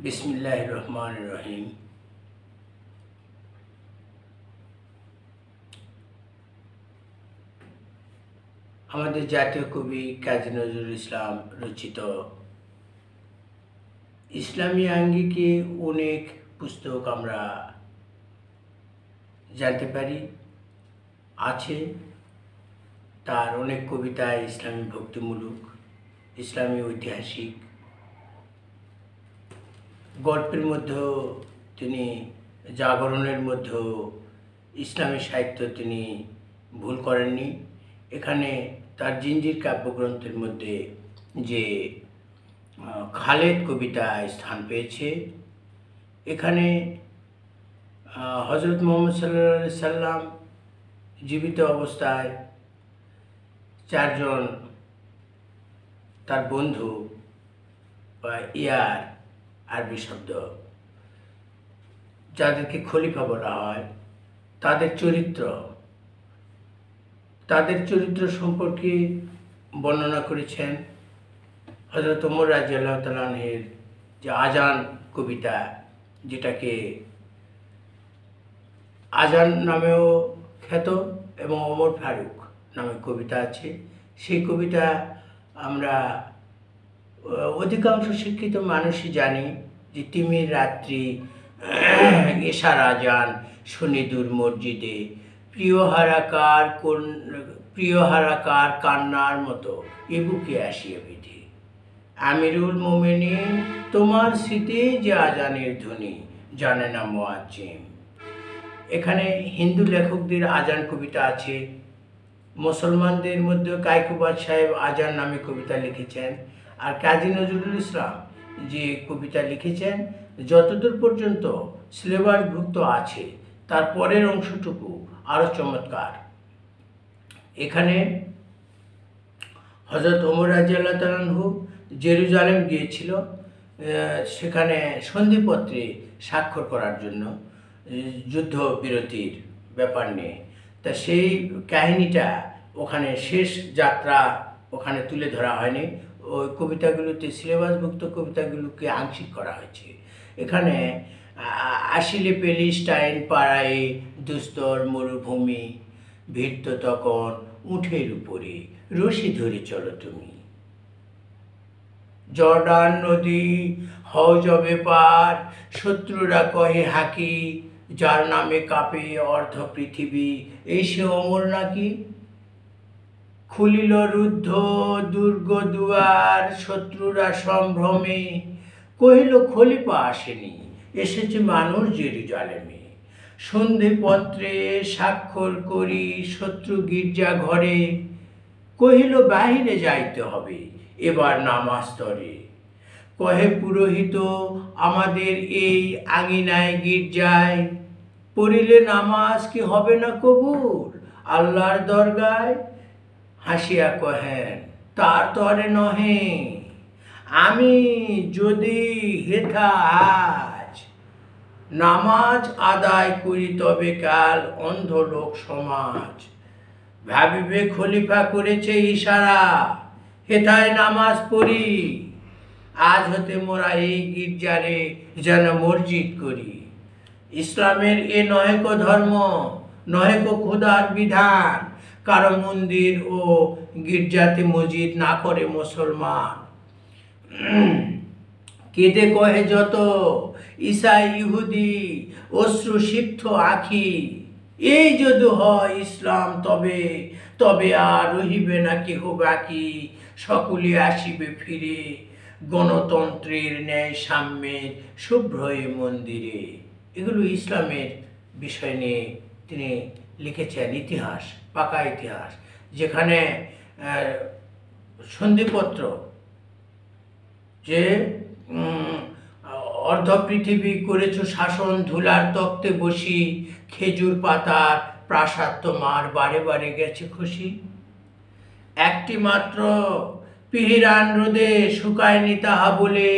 বিসমিল্লাহির রহমানির রহিম। আমাদের জাতীয় কবি কাজী নজরুল ইসলাম রচিত ইসলামী আঙ্গিকে অনেক পুস্তক আমরা জানতে পারি আছে। তার অনেক কবিতা ইসলামী ভক্তিমূলক, ইসলামী ঐতিহাসিক, গল্পের মধ্যেও তিনি জাগরণের মধ্যেও ইসলামী সাহিত্য তিনি ভুল করেননি। এখানে তার জিঞ্জির কাব্যগ্রন্থের মধ্যে যে খালেদ কবিতা স্থান পেয়েছে, এখানে হজরত মুহাম্মদ সাল্লাল্লাহু আলাইহি সাল্লাম জীবিত অবস্থায় চারজন তার বন্ধু বা ইয়ার আরবি শব্দ, যাদেরকে খলিফা বলা হয়, তাদের চরিত্র সম্পর্কে বর্ণনা করেছেন হযরত ওমর রাদিয়াল্লাহু তাআলা আনহুর যে আজান কবিতা, যেটাকে আজান নামেও খ্যাত এবং ওমর ফারুক নামে কবিতা আছে। সেই কবিতা আমরা অধিকাংশ শিক্ষিত মানুষই জানি যে তিমির রাত্রি এশার আজান শুনি দূর মসজিদে, প্রিয়হারাকার কান্নার মতো এ বুকে আসিয়া বিধি, আমিরুল মোমেনিন তোমার স্মৃতি যে আজানের ধ্বনি জানে না মুয়াজ্জিম। এখানে হিন্দু লেখকদের আজান কবিতা আছে, মুসলমানদের মধ্যে কায়কুবাদ সাহেব আজান নামে কবিতা লিখেছেন। আর কাজী নজরুল ইসলাম যে কবিতা লিখেছেন, যতদূর পর্যন্ত সিলেবাসভুক্ত আছে তার পরের অংশটুকু আরও চমৎকার। এখানে হযরত ওমর রাদিয়াল্লাহু তাআলা আনহু জেরুজালেম গিয়েছিল, সেখানে সন্ধিপত্রে স্বাক্ষর করার জন্য যুদ্ধ বিরতির ব্যাপার নিয়ে। তা সেই কাহিনীটা ওখানে শেষ যাত্রা ওখানে তুলে ধরা হয়নি। ওই কবিতাগুলোতে সিলেবাসভুক্ত কবিতাগুলোকে আংশিক করা হয়েছে। এখানে আসিলে প্যালেস্টাইন পাড়ায় দুস্তর মরুভূমি, ভিড়ত তখন উঠের উপরে, রশি ধরে চলো তুমি, জর্ডান নদী হও যবে পার, শত্রুরা কহে হাকি, যার নামে কাঁপে অর্ধ পৃথিবী, এই সে অমর নাকি। খুলিল রুদ্ধ দুর্গ দুয়ার, শত্রুরা সম্ভ্রমে, কহিল খলিফা আসেনি, এসেছে মানুষ জেরুজালেমে। সন্ধিপত্রে স্বাক্ষর করি শত্রু গির্জা ঘরে, কহিল বাহিরে যাইতে হবে এবার নামাজ তরে। কহে পুরোহিত আমাদের এই আঙিনায় গির্জায়, পড়িলে নামাজ কি হবে না কবুল আল্লাহর দরগায়। হাসিয়া কহেন তার তরে নহে, আমি যদি হেথা আজ নামাজ আদায় করি তবে কাল অন্ধ লোক সমাজ ভাবিবে খলিফা করেছে ইশারা, হেথায় নামাজ পড়ি, আজ হতে মোরা এই গির্জারে যেন মসজিদ করি। ইসলামের এ নহে কো ধর্ম, নহে কো খোদার বিধান, কারো মন্দির ও গির্জাতে মসজিদ না করে মুসলমান। কেঁদে কহে যত ঈসা ইহুদি, অশ্রু সিক্ত আখি, এই যদি হয় ইসলাম তবে, তবে আর রহিবে না কেহ বাকি, সকলে আসিবে ফিরে গণতন্ত্রের ন্যায় সাম্যের শুভ্র এই মন্দিরে। এগুলো ইসলামের বিষয় নিয়ে তিনি লিখেছেন ইতিহাস, পাকা ইতিহাস, যেখানে সন্ধিপত্র যে অর্ধ পৃথিবী করেছ শাসন, ধুলার তক্তে বসি, খেজুর পাতার প্রাসাদ তোমার বারে বারে গেছে খুশি। একটি মাত্র পিহিরান রোদে শুকায়নি তাহা বলে,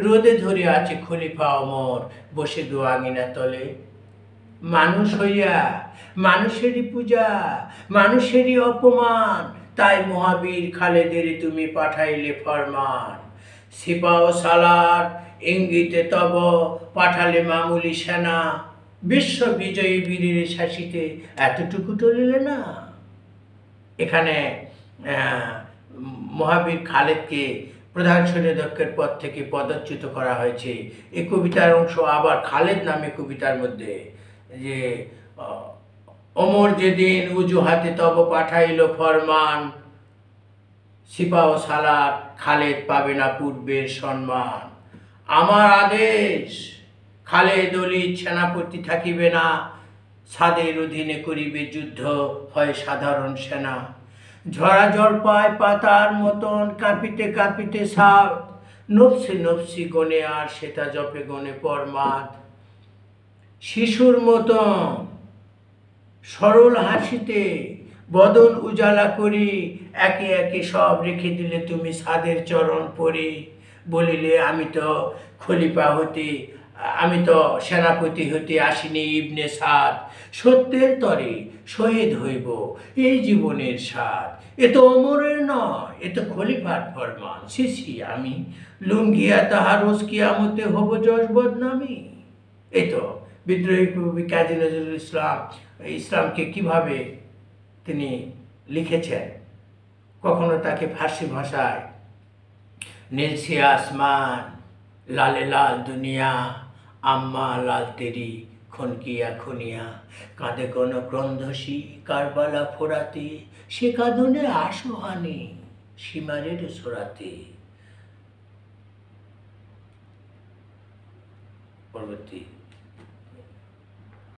রোদে ধরে আছে খলিফা ওমর বসে দু আঙিনা তলে। মানুষ হইয়া মানুষেরই পূজা, মানুষেরই অপমান, তাই মহাবীর খালেদের তুমি পাঠাইলে ফরমান। সিপাহ সালার ইঙ্গিতে তব পাঠালে মামুলি সেনা, বিশ্ব বিজয়ী বীরের শাসিতে এতটুকু টলিলে না। এখানে মহাবীর খালেদকে প্রধান সৈন্যাধ্যক্ষের পদ থেকে পদচ্যুত করা হয়েছে। এই কবিতার অংশ আবার খালেদ নামে কবিতার মধ্যে, যে অমর যেদিন উজুহাতে তব পাঠাইল ফরমান, সিপাহ সালার খালেদ পাবে না পূর্বের সম্মান। আমার আদেশ খালেদ অলির সেনাপতি থাকিবে না, সাদের অধীনে করিবে যুদ্ধ হয় সাধারণ সেনা। ঝরা জলপায় পাতার মতন কাঁপিতে কাঁপিতে সাত, নফসি নফসি গনে আর সেটা জপে গনে পরমাদ। শিশুর মতন সরল হাসিতে বদন উজালা করি, একে একে সব রেখে দিলে তুমি সাদের চরণ পরি। বলিলে আমি তো খলিফা হতে, আমি তো সেনাপতি হতে আসিনি ইবনে সাদ, সত্যের তরে শহীদ হইব এই জীবনের স্বাদ। এ তো অমরের নয়, এ তো খলিফার ফরমান। শিশি আমি লুঙ্গিয়া তাহার রোজ কিয়ামতে হব যশ বদনামি। এই তো বিদ্রোহী কবি কাজী নজরুল ইসলাম ইসলামকে কিভাবে তিনি লিখেছেন। কখনো তাকে ফার্সি ভাষায় নীলসে আসমান, লালে লাল দুনিয়া, আম্মা লাল তেরি খনকিয়া খুনিয়া, কাঁদে কোন ক্রন্ধসী কারবালা ফোরাতে, সে কাঁদনে আসোহানি সীমারের সোরাতে। পরবর্তী